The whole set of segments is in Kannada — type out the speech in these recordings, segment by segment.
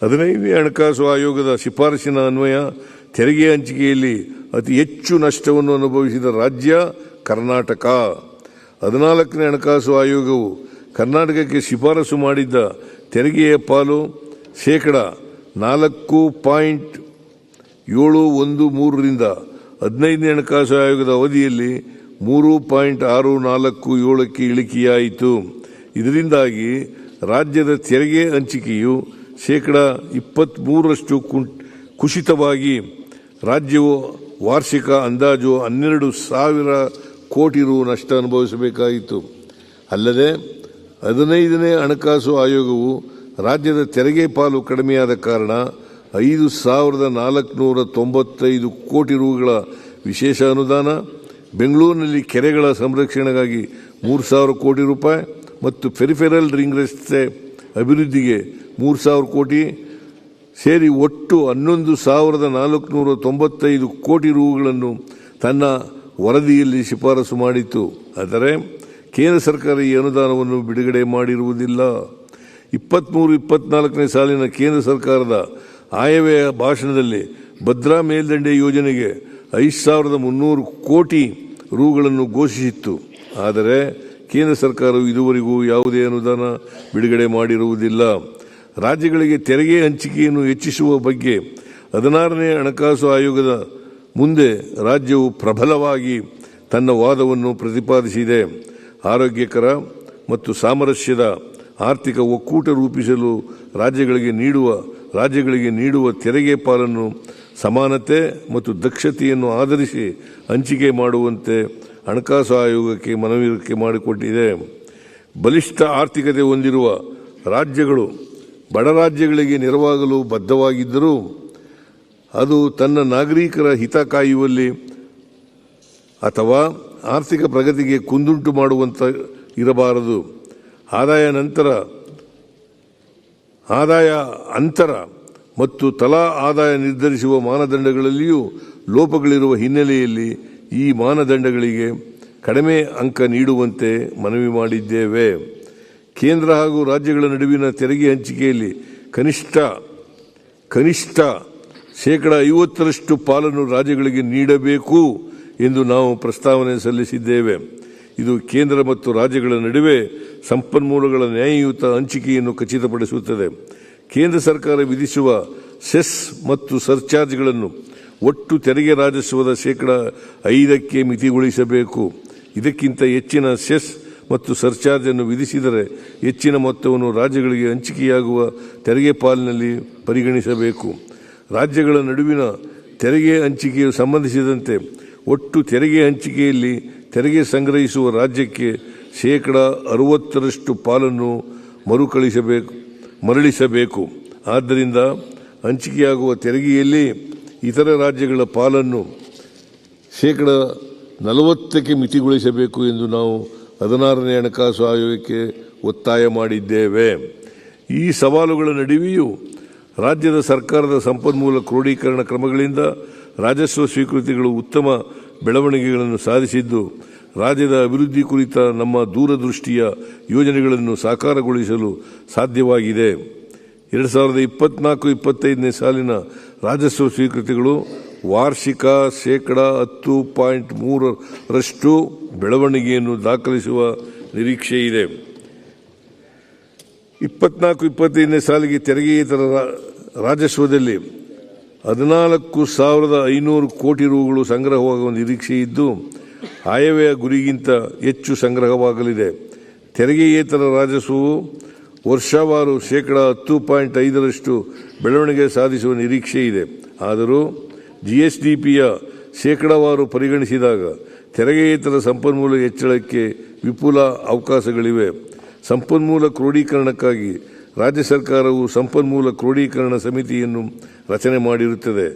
15ನೇ ಹಣಕಾಸು ಆಯೋಗದ ಶಿಫಾರಸಿನ ಅನ್ವಯ ತೆರಿಗೆ ಹಂಚಿಕೆಯಲ್ಲಿ ಅತಿ ಹೆಚ್ಚು ನಷ್ಟವನ್ನು ಅನುಭವಿಸಿದ ರಾಜ್ಯ ಕರ್ನಾಟಕ. 14ನೇ ಹಣಕಾಸು ಆಯೋಗವು ಕರ್ನಾಟಕಕ್ಕೆ ಶಿಫಾರಸು ಮಾಡಿದ್ದ ತೆರಿಗೆಯ ಪಾಲು %4.713ರಿಂದ 15ನೇ ಹಣಕಾಸು ಆಯೋಗದ ಅವಧಿಯಲ್ಲಿ 3.647ಕ್ಕೆ ಇಳಿಕೆಯಾಯಿತು. ಇದರಿಂದಾಗಿ ರಾಜ್ಯದ ತೆರಿಗೆ ಹಂಚಿಕೆಯು %23ರಷ್ಟು ಕುಸಿತವಾಗಿ ರಾಜ್ಯವು ವಾರ್ಷಿಕ ಅಂದಾಜು 12,000 ಕೋಟಿ ರು ನಷ್ಟ ಅನುಭವಿಸಬೇಕಾಯಿತು. ಅಲ್ಲದೆ 15ನೇ ಹಣಕಾಸು ಆಯೋಗವು ರಾಜ್ಯದ ತೆರಿಗೆ ಪಾಲು ಕಡಿಮೆಯಾದ ಕಾರಣ 5,495 ಕೋಟಿ ರುಗಳ ವಿಶೇಷ ಅನುದಾನ, ಬೆಂಗಳೂರಿನಲ್ಲಿ ಕೆರೆಗಳ ಸಂರಕ್ಷಣೆಗಾಗಿ 3,000 ಕೋಟಿ ರೂಪಾಯಿ ಮತ್ತು ಪೆರಿಫೆರಲ್ ರಿಂಗ್ ರಸ್ತೆ ಅಭಿವೃದ್ಧಿಗೆ 3,000 ಕೋಟಿ ಸೇರಿ ಒಟ್ಟು 11,495 ಕೋಟಿ ರುಗಳನ್ನು ತನ್ನ ವರದಿಯಲ್ಲಿ ಶಿಫಾರಸು ಮಾಡಿತು. ಆದರೆ ಕೇಂದ್ರ ಸರ್ಕಾರ ಈ ಅನುದಾನವನ್ನು ಬಿಡುಗಡೆ ಮಾಡಿರುವುದಿಲ್ಲ. 23-24ನೇ ಸಾಲಿನ ಕೇಂದ್ರ ಸರ್ಕಾರದ ಆಯವ್ಯಯ ಭಾಷಣದಲ್ಲಿ ಭದ್ರಾ ಮೇಲ್ದಂಡೆ ಯೋಜನೆಗೆ 5,300 ಕೋಟಿ ರುಗಳನ್ನು ಘೋಷಿಸಿತ್ತು. ಆದರೆ ಕೇಂದ್ರ ಸರ್ಕಾರವು ಇದುವರೆಗೂ ಯಾವುದೇ ಅನುದಾನ ಬಿಡುಗಡೆ ಮಾಡಿರುವುದಿಲ್ಲ. ರಾಜ್ಯಗಳಿಗೆ ತೆರಿಗೆ ಹಂಚಿಕೆಯನ್ನು ಹೆಚ್ಚಿಸುವ ಬಗ್ಗೆ 16ನೇ ಹಣಕಾಸು ಆಯೋಗದ ಮುಂದೆ ರಾಜ್ಯವು ಪ್ರಬಲವಾಗಿ ತನ್ನ ವಾದವನ್ನು ಪ್ರತಿಪಾದಿಸಿದೆ. ಆರೋಗ್ಯಕರ ಮತ್ತು ಸಾಮರಸ್ಯದ ಆರ್ಥಿಕ ಒಕ್ಕೂಟ ರೂಪಿಸಲು ರಾಜ್ಯಗಳಿಗೆ ನೀಡುವ ತೆರಿಗೆ ಪಾಲನ್ನು ಸಮಾನತೆ ಮತ್ತು ದಕ್ಷತೆಯನ್ನು ಆಧರಿಸಿ ಹಂಚಿಕೆ ಮಾಡುವಂತೆ ಹಣಕಾಸು ಆಯೋಗಕ್ಕೆ ಮನವರಿಕೆ ಮಾಡಿಕೊಟ್ಟಿದೆ. ಬಲಿಷ್ಠ ಆರ್ಥಿಕತೆ ಹೊಂದಿರುವ ರಾಜ್ಯಗಳು ಬಡ ರಾಜ್ಯಗಳಿಗೆ ನೆರವಾಗಲು ಬದ್ಧವಾಗಿದ್ದರೂ ಅದು ತನ್ನ ನಾಗರಿಕರ ಹಿತ ಕಾಯುವಲ್ಲಿ ಅಥವಾ ಆರ್ಥಿಕ ಪ್ರಗತಿಗೆ ಕುಂದುಂಟು ಮಾಡುವಂತ ಇರಬಾರದು. ಆದಾಯ ಅಂತರ ಮತ್ತು ತಲಾ ಆದಾಯ ನಿರ್ಧರಿಸುವ ಮಾನದಂಡಗಳಲ್ಲಿಯೂ ಲೋಪಗಳಿರುವ ಹಿನ್ನೆಲೆಯಲ್ಲಿ ಈ ಮಾನದಂಡಗಳಿಗೆ ಕಡಿಮೆ ಅಂಕ ನೀಡುವಂತೆ ಮನವಿ ಮಾಡಿದ್ದೇವೆ. ಕೇಂದ್ರ ಹಾಗೂ ರಾಜ್ಯಗಳ ನಡುವಿನ ತೆರಿಗೆ ಹಂಚಿಕೆಯಲ್ಲಿ ಕನಿಷ್ಠ %50ರಷ್ಟು ಪಾಲನ್ನು ರಾಜ್ಯಗಳಿಗೆ ನೀಡಬೇಕು ಎಂದು ನಾವು ಪ್ರಸ್ತಾವನೆ ಸಲ್ಲಿಸಿದ್ದೇವೆ. ಇದು ಕೇಂದ್ರ ಮತ್ತು ರಾಜ್ಯಗಳ ನಡುವೆ ಸಂಪನ್ಮೂಲಗಳ ನ್ಯಾಯಯುತ ಹಂಚಿಕೆಯನ್ನು ಖಚಿತಪಡಿಸುತ್ತದೆ. ಕೇಂದ್ರ ಸರ್ಕಾರ ವಿಧಿಸುವ ಸೆಸ್ ಮತ್ತು ಸರ್ಚಾರ್ಜ್ಗಳನ್ನು ಒಟ್ಟು ತೆರಿಗೆ ರಾಜಸ್ವದ %5ಕ್ಕೆ ಮಿತಿಗೊಳಿಸಬೇಕು. ಇದಕ್ಕಿಂತ ಹೆಚ್ಚಿನ ಸೆಸ್ ಮತ್ತು ಸರ್ಚಾರ್ಜ್ ಅನ್ನು ವಿಧಿಸಿದರೆ ಹೆಚ್ಚಿನ ಮೊತ್ತವನ್ನು ರಾಜ್ಯಗಳಿಗೆ ಹಂಚಿಕೆಯಾಗುವ ತೆರಿಗೆ ಪಾಲಿನಲ್ಲಿ ಪರಿಗಣಿಸಬೇಕು. ರಾಜ್ಯಗಳ ನಡುವಿನ ತೆರಿಗೆ ಹಂಚಿಕೆಯು ಸಂಬಂಧಿಸಿದಂತೆ ಒಟ್ಟು ತೆರಿಗೆ ಹಂಚಿಕೆಯಲ್ಲಿ ತೆರಿಗೆ ಸಂಗ್ರಹಿಸುವ ರಾಜ್ಯಕ್ಕೆ %60ರಷ್ಟು ಪಾಲನ್ನು ಮರಳಿಸಬೇಕು. ಆದ್ದರಿಂದ ಹಂಚಿಕೆಯಾಗುವ ತೆರಿಗೆಯಲ್ಲಿ ಇತರ ರಾಜ್ಯಗಳ ಪಾಲನ್ನು %40ಕ್ಕೆ ಮಿತಿಗೊಳಿಸಬೇಕು ಎಂದು ನಾವು 16ನೇ ಹಣಕಾಸು ಆಯೋಗಕ್ಕೆ ಒತ್ತಾಯ ಮಾಡಿದ್ದೇವೆ. ಈ ಸವಾಲುಗಳ ನಡುವೆಯೂ ರಾಜ್ಯದ ಸರ್ಕಾರದ ಸಂಪನ್ಮೂಲ ಕ್ರೋಢೀಕರಣ ಕ್ರಮಗಳಿಂದ ರಾಜಸ್ವ ಸ್ವೀಕೃತಿಗಳು ಉತ್ತಮ ಬೆಳವಣಿಗೆಗಳನ್ನು ಸಾಧಿಸಿದ್ದು, ರಾಜ್ಯದ ಅಭಿವೃದ್ಧಿ ಕುರಿತ ನಮ್ಮ ದೂರದೃಷ್ಟಿಯ ಯೋಜನೆಗಳನ್ನು ಸಾಕಾರಗೊಳಿಸಲು ಸಾಧ್ಯವಾಗಿದೆ. 2024-25ನೇ ಸಾಲಿನ ರಾಜಸ್ವ ಸ್ವೀಕೃತಿಗಳು ವಾರ್ಷಿಕ %10.3ರಷ್ಟು ಬೆಳವಣಿಗೆಯನ್ನು ದಾಖಲಿಸುವ ನಿರೀಕ್ಷೆ ಇದೆ. 24-25ನೇ ಸಾಲಿಗೆ ತೆರಿಗೆಯೇತರ ರಾಜಸ್ವದಲ್ಲಿ 14,500 ಕೋಟಿ ರುಗಳು ಸಂಗ್ರಹವಾಗುವ ನಿರೀಕ್ಷೆ ಇದ್ದು, ಆಯವ್ಯಯ ಗುರಿಗಿಂತ ಹೆಚ್ಚು ಸಂಗ್ರಹವಾಗಲಿದೆ. ತೆರಿಗೆಯೇತರ ರಾಜಸ್ವವು ವರ್ಷವಾರು %10.5ರಷ್ಟು ಬೆಳವಣಿಗೆ ಸಾಧಿಸುವ ನಿರೀಕ್ಷೆ ಇದೆ. ಆದರೂ GSDPಯ ಶೇಕಡಾವಾರು ಪರಿಗಣಿಸಿದಾಗ ತೆರಿಗೆಯೇತರ ಸಂಪನ್ಮೂಲ ಹೆಚ್ಚಳಕ್ಕೆ ವಿಪುಲ ಅವಕಾಶಗಳಿವೆ. ಸಂಪನ್ಮೂಲ ಕ್ರೋಢೀಕರಣಕ್ಕಾಗಿ ರಾಜ್ಯ ಸರ್ಕಾರವು ಸಂಪನ್ಮೂಲ ಕ್ರೋಢೀಕರಣ ಸಮಿತಿಯನ್ನು ರಚನೆ ಮಾಡಿರುತ್ತದೆ.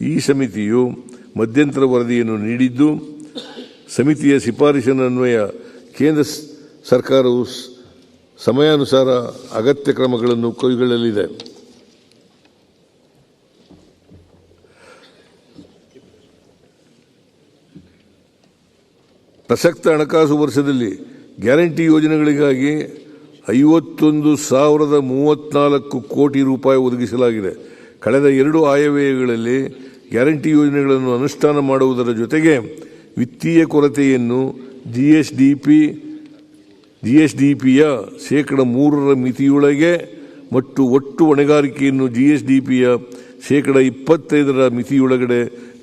ಈ ಸಮಿತಿಯು ಮಧ್ಯಂತರ ವರದಿಯನ್ನು ನೀಡಿದ್ದು, ಸಮಿತಿಯ ಶಿಫಾರಸಿನ ಅನ್ವಯ ಕೇಂದ್ರ ಸರ್ಕಾರವು ಸಮಯಾನುಸಾರ ಅಗತ್ಯ ಕ್ರಮಗಳನ್ನು ಕೈಗೊಳ್ಳಲಿದೆ. ಪ್ರಸಕ್ತ ಹಣಕಾಸು ವರ್ಷದಲ್ಲಿ ಗ್ಯಾರಂಟಿ ಯೋಜನೆಗಳಿಗಾಗಿ 51,034 ಕೋಟಿ ರೂಪಾಯಿ ಒದಗಿಸಲಾಗಿದೆ. ಕಳೆದ 2 ಆಯವ್ಯಯಗಳಲ್ಲಿ ಗ್ಯಾರಂಟಿ ಯೋಜನೆಗಳನ್ನು ಅನುಷ್ಠಾನ ಮಾಡುವುದರ ಜೊತೆಗೆ ವಿತ್ತೀಯ ಕೊರತೆಯನ್ನು ಜಿಎಸ್ಡಿಪಿಯ ಶೇಕಡ 3 ಮಿತಿಯೊಳಗೆ ಮತ್ತು ಒಟ್ಟು ಹೊಣೆಗಾರಿಕೆಯನ್ನು ಜಿಎಸ್ಡಿಪಿಯ ಶೇಕಡ 25 ಮಿತಿಯೊಳಗಡೆ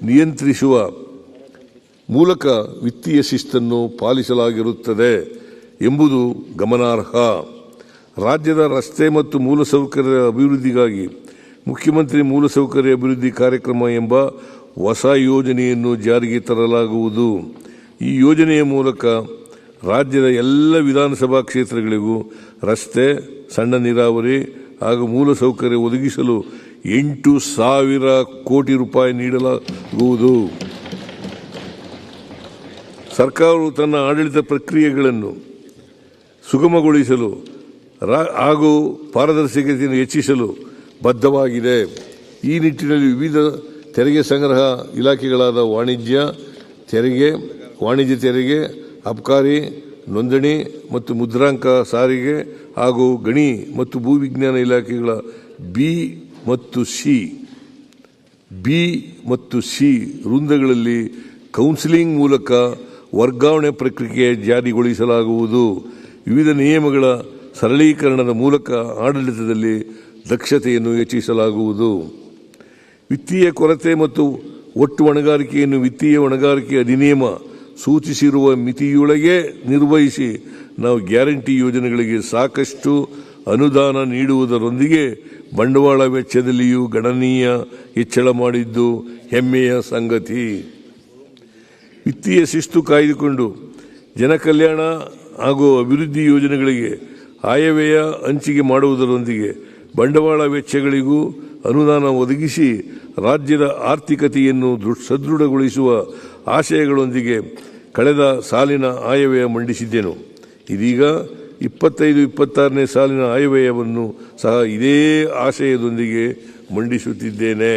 ನಿಯಂತ್ರಿಸುವ ಮೂಲಕ ವಿತ್ತೀಯ ಶಿಸ್ತನ್ನು ಪಾಲಿಸಲಾಗಿರುತ್ತದೆ ಎಂಬುದು ಗಮನಾರ್ಹ. ರಾಜ್ಯದ ರಸ್ತೆ ಮತ್ತು ಮೂಲಸೌಕರ್ಯ ಅಭಿವೃದ್ಧಿಗಾಗಿ ಮುಖ್ಯಮಂತ್ರಿ ಮೂಲಸೌಕರ್ಯ ಅಭಿವೃದ್ಧಿ ಕಾರ್ಯಕ್ರಮ ಎಂಬ ಹೊಸ ಯೋಜನೆಯನ್ನು ಜಾರಿಗೆ ತರಲಾಗುವುದು. ಈ ಯೋಜನೆಯ ಮೂಲಕ ರಾಜ್ಯದ ಎಲ್ಲ ವಿಧಾನಸಭಾ ಕ್ಷೇತ್ರಗಳಿಗೂ ರಸ್ತೆ, ಸಣ್ಣ ನೀರಾವರಿ ಹಾಗೂ ಮೂಲಸೌಕರ್ಯ ಒದಗಿಸಲು 8,000 ಕೋಟಿ ರೂಪಾಯಿ ನೀಡಲಾಗುವುದು. ಸರ್ಕಾರವು ತನ್ನ ಆಡಳಿತ ಪ್ರಕ್ರಿಯೆಗಳನ್ನು ಸುಗಮಗೊಳಿಸಲು ಹಾಗೂ ಪಾರದರ್ಶಕತೆಯನ್ನು ಹೆಚ್ಚಿಸಲು ಬದ್ಧವಾಗಿದೆ. ಈ ನಿಟ್ಟಿನಲ್ಲಿ ವಿವಿಧ ತೆರಿಗೆ ಸಂಗ್ರಹ ಇಲಾಖೆಗಳಾದ ವಾಣಿಜ್ಯ ತೆರಿಗೆ, ಅಬಕಾರಿ, ನೋಂದಣಿ ಮತ್ತು ಮುದ್ರಾಂಕ, ಸಾರಿಗೆ ಹಾಗೂ ಗಣಿ ಮತ್ತು ಭೂವಿಜ್ಞಾನ ಇಲಾಖೆಗಳ ಬಿ ಮತ್ತು ಸಿ ವೃಂದಗಳಲ್ಲಿ ಕೌನ್ಸಿಲಿಂಗ್ ಮೂಲಕ ವರ್ಗಾವಣೆ ಪ್ರಕ್ರಿಯೆ ಜಾರಿಗೊಳಿಸಲಾಗುವುದು. ವಿವಿಧ ನಿಯಮಗಳ ಸರಳೀಕರಣದ ಮೂಲಕ ಆಡಳಿತದಲ್ಲಿ ದಕ್ಷತೆಯನ್ನು ಹೆಚ್ಚಿಸಲಾಗುವುದು. ವಿತ್ತೀಯ ಕೊರತೆ ಮತ್ತು ಒಟ್ಟು ಹೊಣೆಗಾರಿಕೆಯನ್ನು ವಿತ್ತೀಯ ಹೊಣೆಗಾರಿಕೆ ಅಧಿನಿಯಮ ಸೂಚಿಸಿರುವ ಮಿತಿಯೊಳಗೆ ನಿರ್ವಹಿಸಿ ನಾವು ಗ್ಯಾರಂಟಿ ಯೋಜನೆಗಳಿಗೆ ಸಾಕಷ್ಟು ಅನುದಾನ ನೀಡುವುದರೊಂದಿಗೆ ಬಂಡವಾಳ ವೆಚ್ಚದಲ್ಲಿಯೂ ಗಣನೀಯ ಹೆಚ್ಚಳ ಮಾಡಿದ್ದು ಹೆಮ್ಮೆಯ ಸಂಗತಿ. ವಿತ್ತೀಯ ಶಿಸ್ತು ಕಾಯ್ದುಕೊಂಡು ಜನಕಲ್ಯಾಣ ಹಾಗೂ ಅಭಿವೃದ್ಧಿ ಯೋಜನೆಗಳಿಗೆ ಆಯವ್ಯಯ ಹಂಚಿಕೆ ಮಾಡುವುದರೊಂದಿಗೆ ಬಂಡವಾಳ ವೆಚ್ಚಗಳಿಗೂ ಅನುದಾನ ಒದಗಿಸಿ ರಾಜ್ಯದ ಆರ್ಥಿಕತೆಯನ್ನು ಸದೃಢಗೊಳಿಸುವ ಆಶಯಗಳೊಂದಿಗೆ ಕಳೆದ ಸಾಲಿನ ಆಯವ್ಯಯ ಮಂಡಿಸಿದ್ದೆನು. ಇದೀಗ 25-26ನೇ ಸಾಲಿನ ಆಯವ್ಯಯವನ್ನು ಸಹ ಇದೇ ಆಶಯದೊಂದಿಗೆ ಮಂಡಿಸುತ್ತಿದ್ದೇನೆ.